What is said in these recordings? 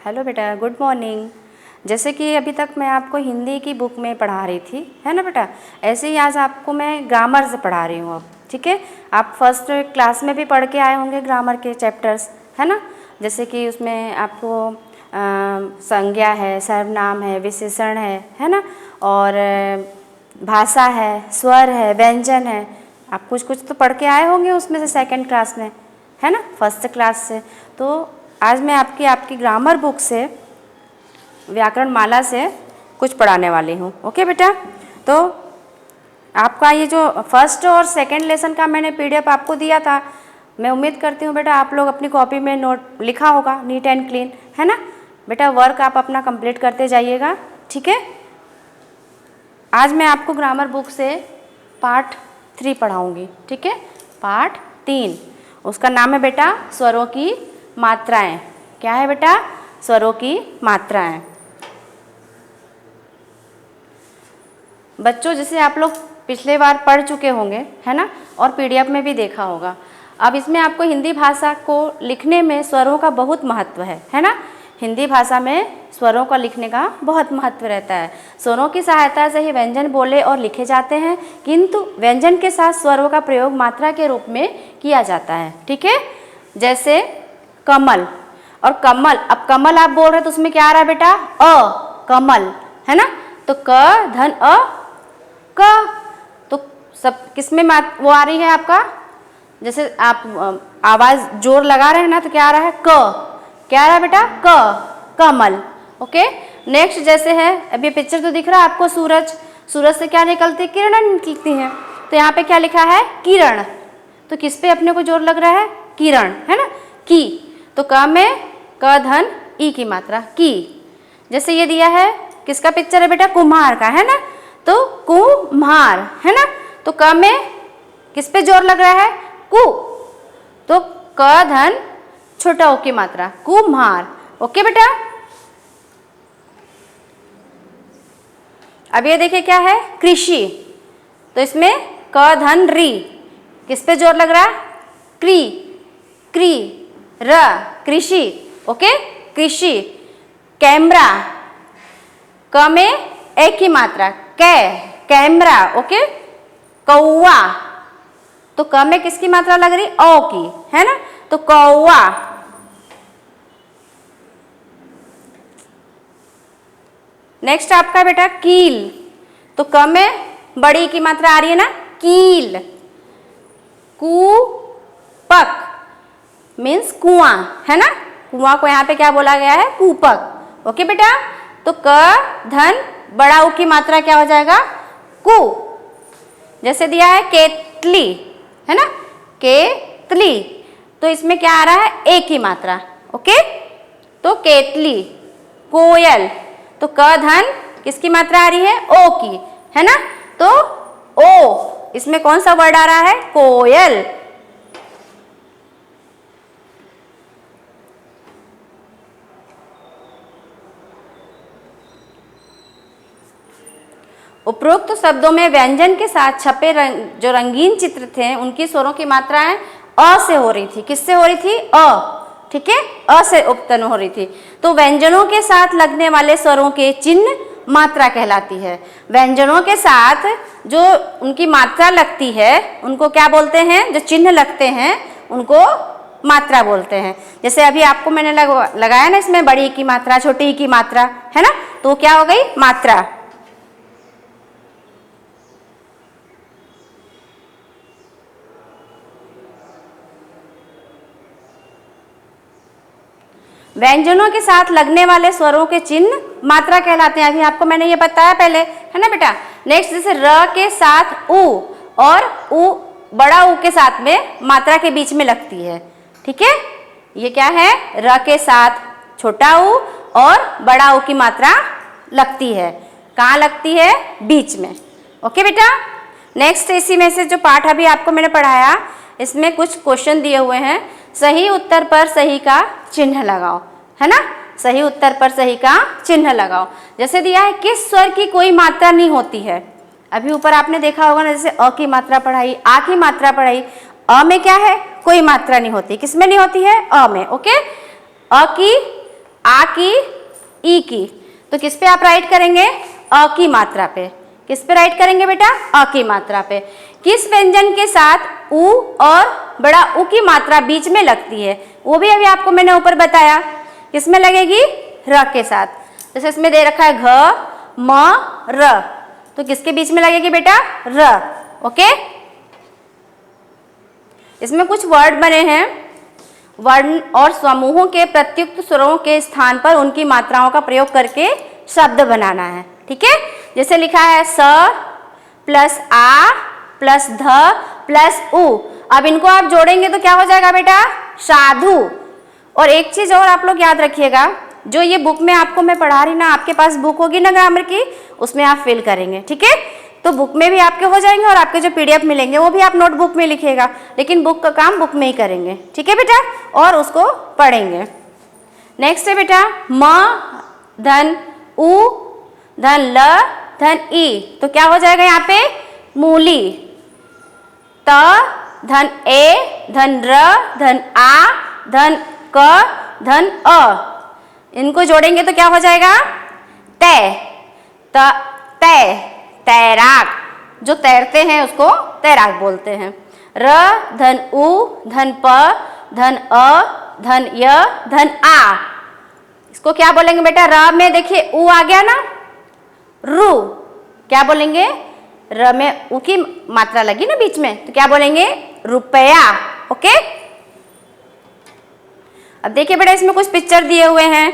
Hello बेटा, good morning. जैसे कि अभी तक मैं आपको हिंदी की बुक में पढ़ा रही थी, है ना बेटा, ऐसे ही आज आपको मैं ग्रामर से पढ़ा रही हूँ अब। ठीक है, आप फर्स्ट क्लास में भी पढ़ के आए होंगे ग्रामर के चैप्टर्स, है ना। जैसे कि उसमें आपको संज्ञा है, सर्वनाम है, विशेषण है ना, और भाषा है, स्वर है, व्यंजन है। आप कुछ कुछ तो पढ़ के आए होंगे उसमें से सेकंड क्लास में, है ना, फर्स्ट क्लास से। तो आज मैं आपकी ग्रामर बुक से, व्याकरण माला से कुछ पढ़ाने वाली हूँ। ओके बेटा, तो आपका ये जो फर्स्ट और सेकंड लेसन का मैंने पीडीएफ आपको दिया था, मैं उम्मीद करती हूँ बेटा आप लोग अपनी कॉपी में नोट लिखा होगा नीट एंड क्लीन, है ना बेटा। वर्क आप अपना कंप्लीट करते जाइएगा, ठीक है। आज मैं आपको ग्रामर बुक से पार्ट 3 पढ़ाऊँगी, ठीक है। पार्ट 3, उसका नाम है बेटा स्वरों की मात्राएं। क्या है बेटा? स्वरों की मात्राएं। बच्चों, जैसे आप लोग पिछले बार पढ़ चुके होंगे, है ना, और पीडीएफ में भी देखा होगा। अब इसमें आपको हिंदी भाषा को लिखने में स्वरों का बहुत महत्व है ना। हिंदी भाषा में स्वरों का लिखने का बहुत महत्व रहता है। स्वरों की सहायता से ही व्यंजन बोले और लिखे जाते हैं, किंतु व्यंजन के साथ स्वरों का प्रयोग मात्रा के रूप में किया जाता है, ठीक है। जैसे कमल और कमल, अब कमल आप बोल रहे हैं तो उसमें क्या आ रहा है बेटा? अ, कमल, है ना। तो क धन अ, क, तो सब किसमें वो आ रही है आपका? जैसे आप आवाज जोर लगा रहे हैं ना, तो क्या आ रहा है? क। क्या आ रहा है बेटा? क, कमल। ओके, नेक्स्ट जैसे है, अब ये पिक्चर तो दिख रहा है आपको, सूरज। सूरज से क्या निकलती है? किरणें निकलती हैं। तो यहाँ पे क्या लिखा है? किरण। तो किस पे अपने को जोर लग रहा है? किरण, है ना, की। तो क में क धन ई की मात्रा, की। जैसे ये दिया है, किसका पिक्चर है बेटा? कुम्हार का, है ना। तो कुम्हार, है ना। तो क में किस पे जोर लग रहा है? कु। तो क धन छोटा ओ की मात्रा, कुम्हार। ओके बेटा। अब ये देखिए क्या है? कृषि। तो इसमें क धन री, किस पे जोर लग रहा है? क्री, क्री, र, कृषि। ओके, कृषि। कैमरा, क में एक ही मात्रा, कै, कैमरा। ओके, कौवा, तो क में किसकी मात्रा लग रही? ओ की, है ना। तो कौवा। नेक्स्ट आपका बेटा कील। तो क में बड़ी की मात्रा आ रही है ना, कील। कूपक मीन्स कुआं, है ना। कुआं को यहाँ पे क्या बोला गया है? कूपक। ओके बेटा। तो क धन बड़ा ऊ की मात्रा क्या हो जाएगा? कु। जैसे दिया है केतली, है ना, केतली। तो इसमें क्या आ रहा है? एक ही मात्रा। ओके, तो केतली। कोयल, तो क धन किसकी मात्रा आ रही है? ओ की, है ना। तो ओ, इसमें कौन सा वर्ड आ रहा है? कोयल। उपरोक्त शब्दों में व्यंजन के साथ छपे जो रंगीन चित्र थे, उनकी स्वरों की मात्राएं अ से हो रही थी। किससे हो रही थी? अ, ठीक है, अ से उत्पन्न हो रही थी। तो व्यंजनों के साथ लगने वाले स्वरों के चिन्ह मात्रा कहलाती है। व्यंजनों के साथ जो उनकी मात्रा लगती है, उनको क्या बोलते हैं? जो चिन्ह लगते हैं उनको मात्रा बोलते हैं। जैसे अभी आपको मैंने लगाया ना, इसमें बड़ी की मात्रा, छोटी की मात्रा, है ना, तो क्या हो गई? मात्रा। व्यंजनों के साथ लगने वाले स्वरों के चिन्ह मात्रा कहलाते हैं। अभी आपको मैंने ये बताया पहले, है ना बेटा। नेक्स्ट जैसे र के साथ उ, और उ बड़ा ऊ के साथ में मात्रा के बीच में लगती है, ठीक है। ये क्या है? र के साथ छोटा ऊ और बड़ा ऊ की मात्रा लगती है। कहाँ लगती है? बीच में। ओके बेटा। नेक्स्ट इसी में से जो पाठ अभी आपको मैंने पढ़ाया, इसमें कुछ क्वेश्चन दिए हुए हैं। सही उत्तर पर सही का चिन्ह लगाओ, है ना। सही उत्तर पर सही का चिन्ह लगाओ। जैसे दिया है, किस स्वर की कोई मात्रा नहीं होती है? अभी ऊपर आपने देखा होगा ना, जैसे अ की मात्रा पढ़ाई, आ की मात्रा पढ़ाई। अ में क्या है? कोई मात्रा नहीं होती। किसमें नहीं होती है? अ में। ओके, अ की, आ की, ई की, तो किस पे आप राइट करेंगे? अ की मात्रा पे। किस पे राइट करेंगे बेटा? अ की मात्रा पे। किस व्यंजन के साथ उ और बड़ा उ की मात्रा बीच में लगती है, वो भी अभी आपको मैंने ऊपर बताया। किस में लगेगी? र के साथ। जैसे इसमें दे रखा है घ म र, तो किसके बीच में लगेगी बेटा? र। ओके, इसमें कुछ वर्ड बने हैं। वर्ण और समूहों के प्रत्युक्त स्वरों के स्थान पर उनकी मात्राओं का प्रयोग करके शब्द बनाना है। ठीक है, जैसे लिखा है स प्लस आ प्लस ध प्लस उ। अब इनको आप जोड़ेंगे तो क्या हो जाएगा बेटा? साधु। और एक चीज और आप लोग याद रखिएगा, जो ये बुक में आपको मैं पढ़ा रही ना, आपके पास बुक होगी ना ग्रामर की, उसमें आप फिल करेंगे। ठीक है, तो बुक में भी आपके हो जाएंगे और आपके जो पीडीएफ मिलेंगे वो भी आप नोटबुक में लिखिएगा, लेकिन बुक का काम बुक में ही करेंगे। ठीक है बेटा, और उसको पढ़ेंगे। नेक्स्ट है बेटा म धन उ धन ल धन ई, तो क्या हो जाएगा यहाँ पे? मूली। त धन ए धन र धन आ धन क धन अ, इनको जोड़ेंगे तो क्या हो जाएगा? तै। तै तैराक, जो तैरते हैं उसको तैराक बोलते हैं। र धन उ धन प धन अ धन य धन आ, इसको क्या बोलेंगे बेटा? र में देखिए उ आ गया ना, रु। क्या बोलेंगे? र में उ की मात्रा लगी ना बीच में, तो क्या बोलेंगे? रुपया। ओके, अब देखिए बेटा इसमें कुछ पिक्चर दिए हुए हैं।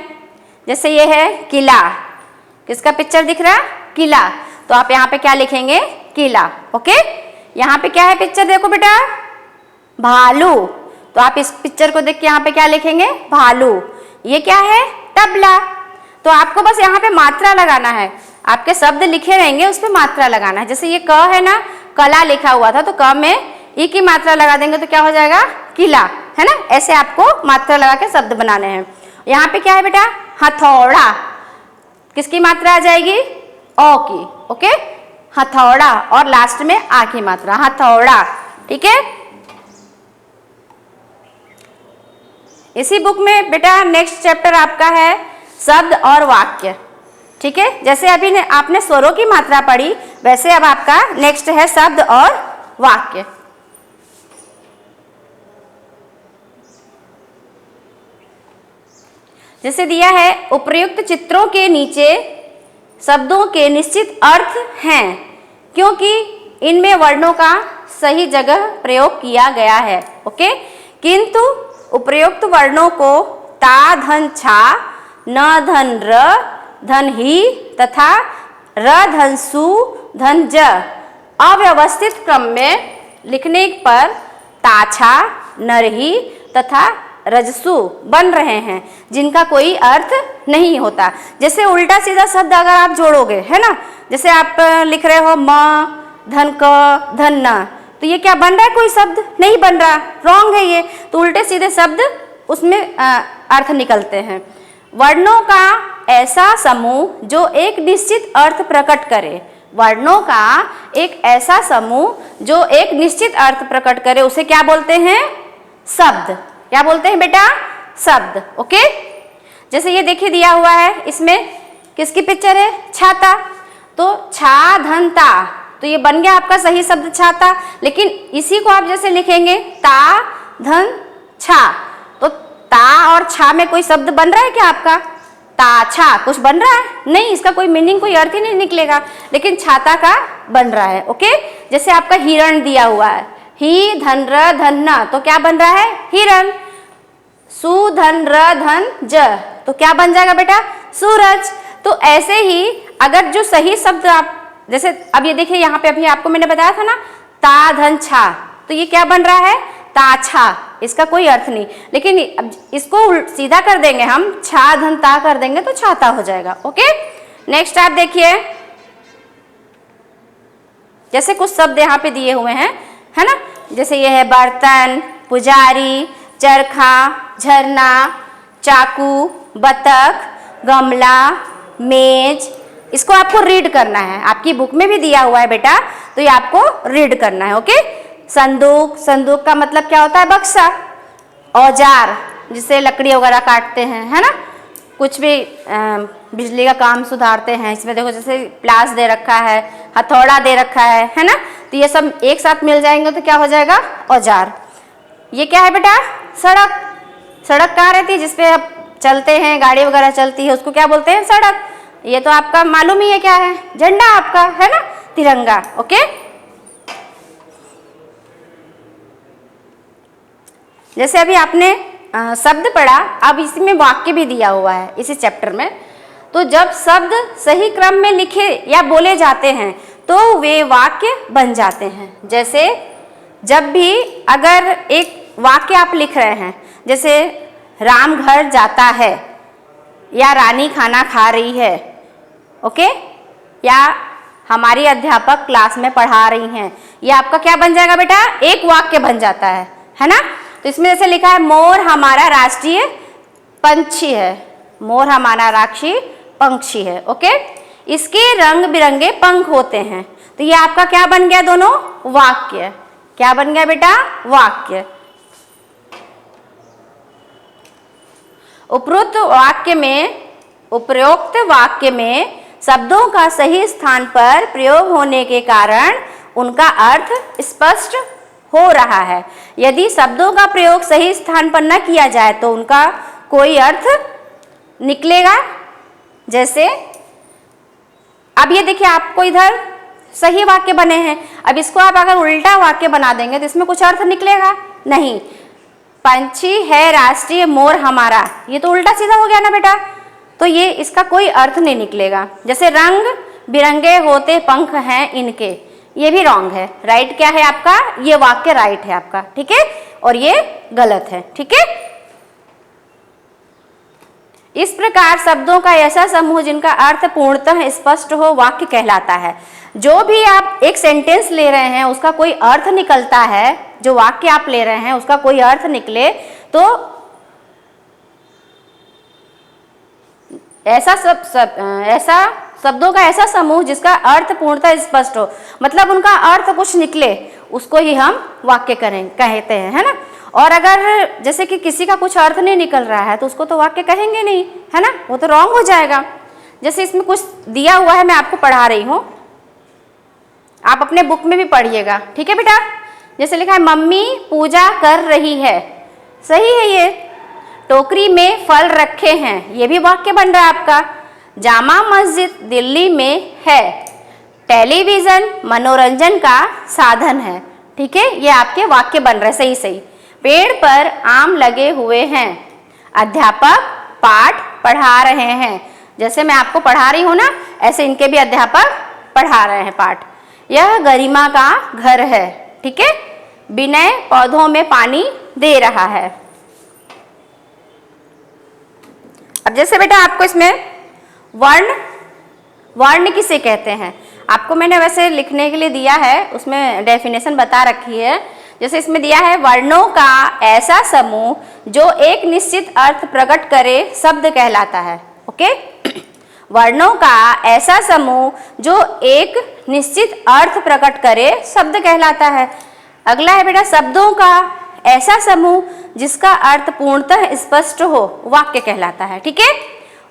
जैसे ये है किला, किसका पिक्चर दिख रहा है? किला। तो आप यहाँ पे क्या लिखेंगे? किला। ओके, यहाँ पे क्या है पिक्चर? देखो बेटा, भालू। तो आप इस पिक्चर को देख के यहाँ पे क्या लिखेंगे? भालू। ये क्या है? तबला। तो आपको बस यहाँ पे मात्रा लगाना है। आपके शब्द लिखे रहेंगे, उस पर मात्रा लगाना है। जैसे ये क है ना, कला लिखा हुआ था, तो क में ई की मात्रा लगा देंगे तो क्या हो जाएगा? किला, है ना। ऐसे आपको मात्रा लगा के शब्द बनाने हैं। यहाँ पे क्या है बेटा? हथौड़ा। किसकी मात्रा आ जाएगी? ओ की। ओके, हथौड़ा, और लास्ट में आ की मात्रा, हथौड़ा। ठीक है, इसी बुक में बेटा नेक्स्ट चैप्टर आपका है शब्द और वाक्य। ठीक है, जैसे अभी आपने स्वरों की मात्रा पढ़ी, वैसे अब आपका नेक्स्ट है शब्द और वाक्य। जैसे दिया है, उपर्युक्त चित्रों के नीचे शब्दों के निश्चित अर्थ हैं क्योंकि इनमें वर्णों का सही जगह प्रयोग किया गया है। ओके, किंतु उपर्युक्त वर्णों को ता धन छा, न धन र धन ही तथा र धन सु धन ज अव्यवस्थित क्रम में लिखने पर ताछा, नरही तथा रजसु बन रहे हैं, जिनका कोई अर्थ नहीं होता। जैसे उल्टा सीधा शब्द अगर आप जोड़ोगे, है ना, जैसे आप लिख रहे हो म धन क धन न, तो ये क्या बन रहा है? कोई शब्द नहीं बन रहा, रॉन्ग है ये। तो उल्टे सीधे शब्द उसमें अर्थ निकलते हैं। वर्णों का ऐसा समूह जो एक निश्चित अर्थ प्रकट करे, वर्णों का एक ऐसा समूह जो एक निश्चित अर्थ प्रकट करे, उसे क्या बोलते हैं? शब्द। क्या बोलते हैं बेटा? शब्द। ओके, जैसे ये देखिए दिया हुआ है, इसमें किसकी पिक्चर है? छाता। तो छा धन ता, तो ये बन गया आपका सही शब्द छाता। लेकिन इसी को आप जैसे लिखेंगे ता धन छा, तो ता और छा में कोई शब्द बन रहा है क्या आपका? ताछा कुछ बन रहा है? नहीं, इसका कोई मीनिंग, कोई अर्थ ही नहीं निकलेगा, लेकिन छाता का बन रहा है। ओके, जैसे आपका हिरण दिया हुआ है, ही धन र धन न, तो क्या बन रहा है? हिरण। सु धन र धन ज, तो क्या बन जाएगा बेटा? सूरज। तो ऐसे ही अगर जो सही शब्द आप, जैसे अब ये देखिए यहाँ पे अभी आपको मैंने बताया था ना, ता धन छा, तो ये क्या बन रहा है? ताछा। इसका कोई अर्थ नहीं, लेकिन अब इसको सीधा कर देंगे हम, छा धन ता कर देंगे तो छाता हो जाएगा। ओके, नेक्स्ट आप देखिए, जैसे कुछ शब्द यहाँ पे दिए हुए हैं, है ना। जैसे ये है बर्तन, पुजारी, चरखा, झरना, चाकू, बतख, गमला, मेज। इसको आपको रीड करना है, आपकी बुक में भी दिया हुआ है बेटा, तो ये आपको रीड करना है। ओके, संदूक, संदूक का मतलब क्या होता है? बक्सा। औजार, जिससे लकड़ी वगैरह काटते हैं, है ना। कुछ भी बिजली का काम सुधारते हैं। इसमें देखो जैसे प्लास दे रखा है, हथौड़ा दे रखा है ना, तो ये सब एक साथ मिल जाएंगे तो क्या हो जाएगा, औजार। ये क्या है बेटा, सड़क। सड़क कहाँ रहती है, जिसपे आप चलते हैं, गाड़ी वगैरह चलती है, उसको क्या बोलते हैं, सड़क। ये तो आपका मालूम ही है क्या है, झंडा आपका है ना, तिरंगा। ओके, जैसे अभी आपने शब्द पढ़ा, अब इसमें वाक्य भी दिया हुआ है इसी चैप्टर में। तो जब शब्द सही क्रम में लिखे या बोले जाते हैं तो वे वाक्य बन जाते हैं। जैसे जब भी अगर एक वाक्य आप लिख रहे हैं, जैसे राम घर जाता है या रानी खाना खा रही है, ओके, या हमारी अध्यापक क्लास में पढ़ा रही हैं, ये आपका क्या बन जाएगा बेटा, एक वाक्य बन जाता है ना। तो इसमें जैसे लिखा है मोर हमारा राष्ट्रीय पंछी है, मोर हमारा राष्ट्रीय पंछी है। ओके, इसके रंग बिरंगे पंख होते हैं, तो ये आपका क्या बन गया, दोनों वाक्य। क्या बन गया बेटा, वाक्य। उपरोक्त वाक्य में शब्दों का सही स्थान पर प्रयोग होने के कारण उनका अर्थ स्पष्ट हो रहा है। यदि शब्दों का प्रयोग सही स्थान पर न किया जाए तो उनका कोई अर्थ निकलेगा। जैसे अब ये देखिए, आपको इधर सही वाक्य बने हैं, अब इसको आप अगर उल्टा वाक्य बना देंगे तो इसमें कुछ अर्थ निकलेगा नहीं। पंछी है राष्ट्रीय, मोर हमारा, ये तो उल्टा सीधा हो गया ना बेटा, तो ये इसका कोई अर्थ नहीं निकलेगा। जैसे रंग बिरंगे होते पंख हैं इनके, ये भी रॉन्ग है। राइट क्या है आपका, ये वाक्य राइट है आपका, ठीक है, और ये गलत है, ठीक है। इस प्रकार शब्दों का ऐसा समूह जिनका अर्थ पूर्णतः स्पष्ट हो वाक्य कहलाता है। जो भी आप एक सेंटेंस ले रहे हैं उसका कोई अर्थ निकलता है, जो वाक्य आप ले रहे हैं उसका कोई अर्थ निकले तो ऐसा शब्दों का ऐसा समूह जिसका अर्थ पूर्णतः स्पष्ट हो, मतलब उनका अर्थ कुछ निकले, उसको ही हम वाक्य कहते हैं, है ना। और अगर जैसे कि किसी का कुछ अर्थ नहीं निकल रहा है तो उसको तो वाक्य कहेंगे नहीं, है ना, वो तो रॉन्ग हो जाएगा। जैसे इसमें कुछ दिया हुआ है, मैं आपको पढ़ा रही हूँ, आप अपने बुक में भी पढ़िएगा, ठीक है बेटा। जैसे लिखा है मम्मी पूजा कर रही है, सही है ये। टोकरी में फल रखे हैं, ये भी वाक्य बन रहा है आपका। जामा मस्जिद दिल्ली में है, टेलीविजन मनोरंजन का साधन है, ठीक है, ये आपके वाक्य बन रहे सही सही। पेड़ पर आम लगे हुए हैं, अध्यापक पाठ पढ़ा रहे हैं, जैसे मैं आपको पढ़ा रही हूँ ना, ऐसे इनके भी अध्यापक पढ़ा रहे हैं पाठ। यह गरिमा का घर है, ठीक है, विनय पौधों में पानी दे रहा है। अब जैसे बेटा आपको इसमें वर्ण किसे कहते हैं, आपको मैंने वैसे लिखने के लिए दिया है, उसमें डेफिनेशन बता रखी है। जैसे इसमें दिया है वर्णों का ऐसा समूह जो एक निश्चित अर्थ प्रकट करे शब्द कहलाता है। ओके, वर्णों का ऐसा समूह जो एक निश्चित अर्थ प्रकट करे शब्द कहलाता है। अगला है बेटा शब्दों का ऐसा समूह जिसका अर्थ पूर्णतः स्पष्ट हो वाक्य कहलाता है, ठीक है।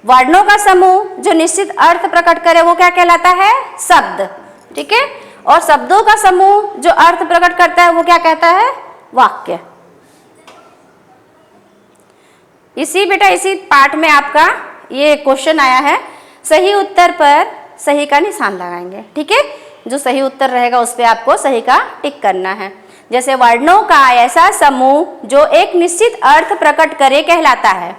वर्णों का समूह जो निश्चित अर्थ प्रकट करे वो क्या कहलाता है, शब्द, ठीक है। और शब्दों का समूह जो अर्थ प्रकट करता है वो क्या कहता है, वाक्य। इसी पाठ में आपका ये क्वेश्चन आया है, सही उत्तर पर सही का निशान लगाएंगे, ठीक है। जो सही उत्तर रहेगा उस पर आपको सही का टिक करना है। जैसे वर्णों का ऐसा समूह जो एक निश्चित अर्थ प्रकट करे कहलाता है।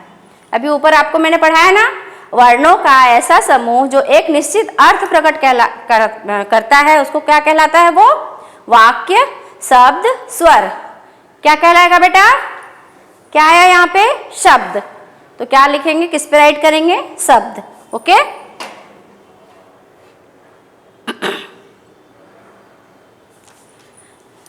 अभी ऊपर आपको मैंने पढ़ाया ना, वर्णों का ऐसा समूह जो एक निश्चित अर्थ प्रकट करता है उसको क्या कहलाता है, वो वाक्य, शब्द, स्वर। क्या कहलाएगा बेटा, क्या है यहाँ पे, शब्द। तो क्या लिखेंगे, किस पे राइट करेंगे, शब्द। ओके,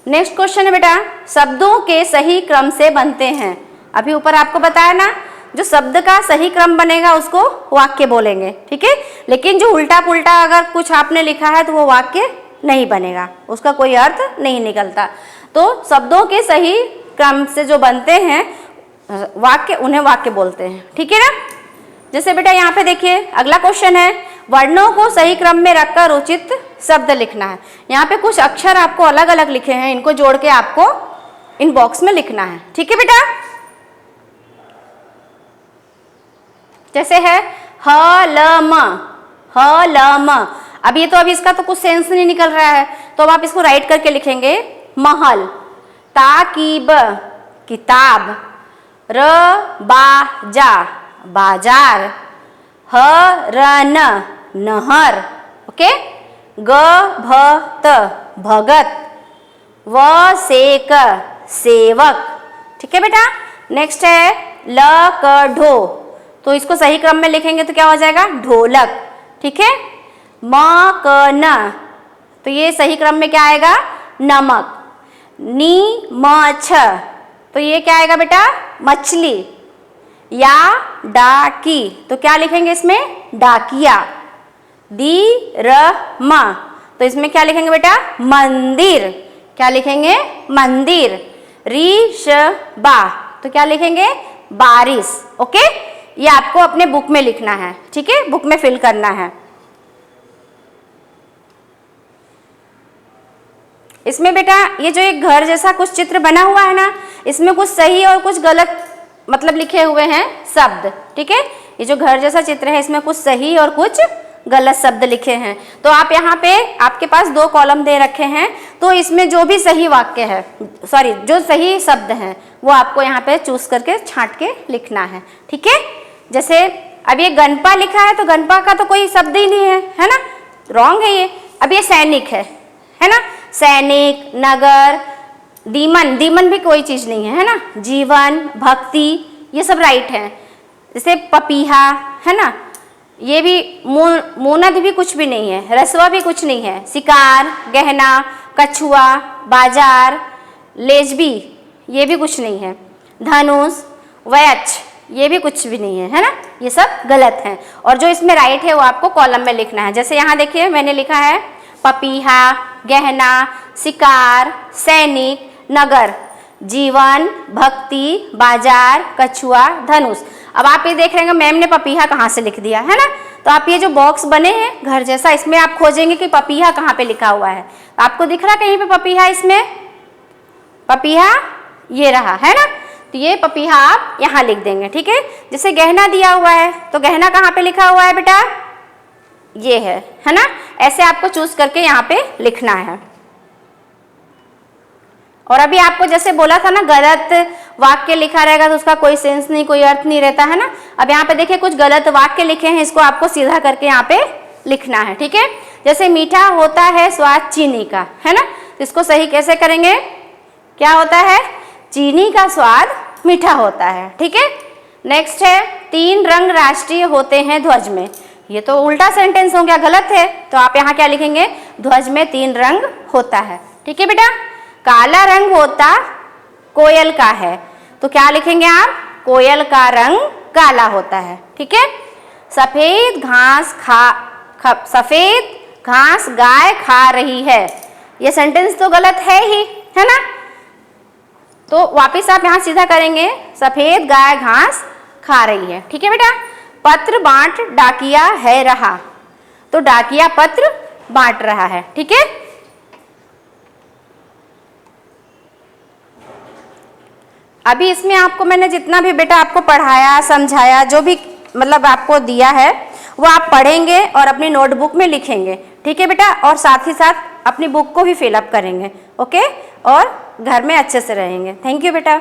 नेक्स्ट क्वेश्चन है बेटा, शब्दों के सही क्रम से बनते हैं। अभी ऊपर आपको बताया ना, जो शब्द का सही क्रम बनेगा उसको वाक्य बोलेंगे, ठीक है। लेकिन जो उल्टा पुल्टा अगर कुछ आपने लिखा है तो वो वाक्य नहीं बनेगा, उसका कोई अर्थ नहीं निकलता। तो शब्दों के सही क्रम से जो बनते हैं वाक्य, उन्हें वाक्य बोलते हैं, ठीक है ना। जैसे बेटा यहाँ पे देखिए अगला क्वेश्चन है, वर्णों को सही क्रम में रखकर उचित शब्द लिखना है। यहाँ पे कुछ अक्षर आपको अलग अलग लिखे हैं, इनको जोड़ के आपको इन बॉक्स में लिखना है। ठीक है बेटा, जैसे है हलम, हलम। अब ये तो अभी इसका तो कुछ सेंस नहीं निकल रहा है, तो अब आप इसको राइट करके लिखेंगे महल, ताकीब किताब, रबाजा बाजार, हरन नहर, ओके, गभत भगत, वसेक सेवक। ठीक है बेटा, नेक्स्ट है लकढो, तो इसको सही क्रम में लिखेंगे तो क्या हो जाएगा ढोलक। ठीक है, मकन, तो ये सही क्रम में क्या आएगा नमक। नीमछ, तो ये क्या आएगा बेटा मछली। या डाकी, तो क्या लिखेंगे इसमें डाकिया। दीरम, तो इसमें क्या लिखेंगे बेटा मंदिर, क्या लिखेंगे मंदिर। ऋषबा, तो क्या लिखेंगे बारिश। ओके, ये आपको अपने बुक में लिखना है। ठीक है, बुक में फिल करना है। इसमें बेटा ये जो एक घर जैसा कुछ चित्र बना हुआ है ना, इसमें कुछ सही और कुछ गलत मतलब लिखे हुए हैं शब्द। ठीक है, ये जो घर जैसा चित्र है इसमें कुछ सही और कुछ गलत शब्द लिखे हैं। तो आप यहाँ पे आपके पास 2 कॉलम दे रखे हैं, तो इसमें जो भी सही वाक्य है, सॉरी जो सही शब्द हैं वो आपको यहाँ पे चूज करके छांट के लिखना है। ठीक है, जैसे अब ये गणपा लिखा है तो गणपा का तो कोई शब्द ही नहीं है ना, रॉन्ग है ये। अब ये सैनिक है ना, सैनिक, नगर, दीमन, दीमन भी कोई चीज नहीं है ना, जीवन, भक्ति, ये सब राइट है। जैसे पपीहा है ना, ये भी मोनद भी कुछ भी नहीं है, रसवा भी कुछ नहीं है, शिकार, गहना, कछुआ, बाजार, लेजबी, ये भी कुछ नहीं है, धनुष, वयच, ये भी कुछ भी नहीं है ना, ये सब गलत हैं। और जो इसमें राइट है वो आपको कॉलम में लिखना है। जैसे यहाँ देखिए मैंने लिखा है पपीहा, गहना, शिकार, सैनिक, नगर, जीवन, भक्ति, बाजार, कछुआ, धनुष। अब आप ये देख रहे हैं मैम ने पपीहा कहाँ से लिख दिया है ना, तो आप ये जो बॉक्स बने हैं घर जैसा, इसमें आप खोजेंगे कि पपीहा कहाँ पे लिखा हुआ है। आपको दिख रहा कहीं पे पपीहा, इसमें पपीहा ये रहा है ना, तो ये पपीहा आप यहाँ लिख देंगे। ठीक है, जैसे गहना दिया हुआ है तो गहना कहाँ पे लिखा हुआ है बेटा, ये है ना, ऐसे आपको चूज करके यहाँ पे लिखना है। और अभी आपको जैसे बोला था ना गलत वाक्य लिखा रहेगा तो उसका कोई सेंस नहीं, कोई अर्थ नहीं रहता है ना। अब यहाँ पे देखिए कुछ गलत वाक्य लिखे हैं, इसको आपको सीधा करके यहाँ पे लिखना है। ठीक है, जैसे मीठा होता है स्वाद चीनी का, है ना, तो इसको सही कैसे करेंगे, क्या होता है चीनी का स्वाद मीठा होता है। ठीक है, नेक्स्ट है 3 रंग राष्ट्रीय होते हैं ध्वज में, ये तो उल्टा सेंटेंस हो गया, गलत है, तो आप यहाँ क्या लिखेंगे ध्वज में 3 रंग होता है। ठीक है बेटा, काला रंग होता कोयल का है, तो क्या लिखेंगे आप कोयल का रंग काला होता है। ठीक है, सफेद घास गाय खा रही है, ये सेंटेंस तो गलत है ही, है ना, तो वापिस आप यहाँ सीधा करेंगे सफेद गाय घास खा रही है। ठीक है बेटा, पत्र बांट डाकिया है रहा, तो डाकिया पत्र बांट रहा है। ठीक है, अभी इसमें आपको मैंने जितना भी बेटा आपको पढ़ाया समझाया, जो भी मतलब आपको दिया है वो आप पढ़ेंगे और अपनी नोटबुक में लिखेंगे। ठीक है बेटा, और साथ ही साथ अपनी बुक को भी फिलअप करेंगे। ओके, और घर में अच्छे से रहेंगे। थैंक यू बेटा।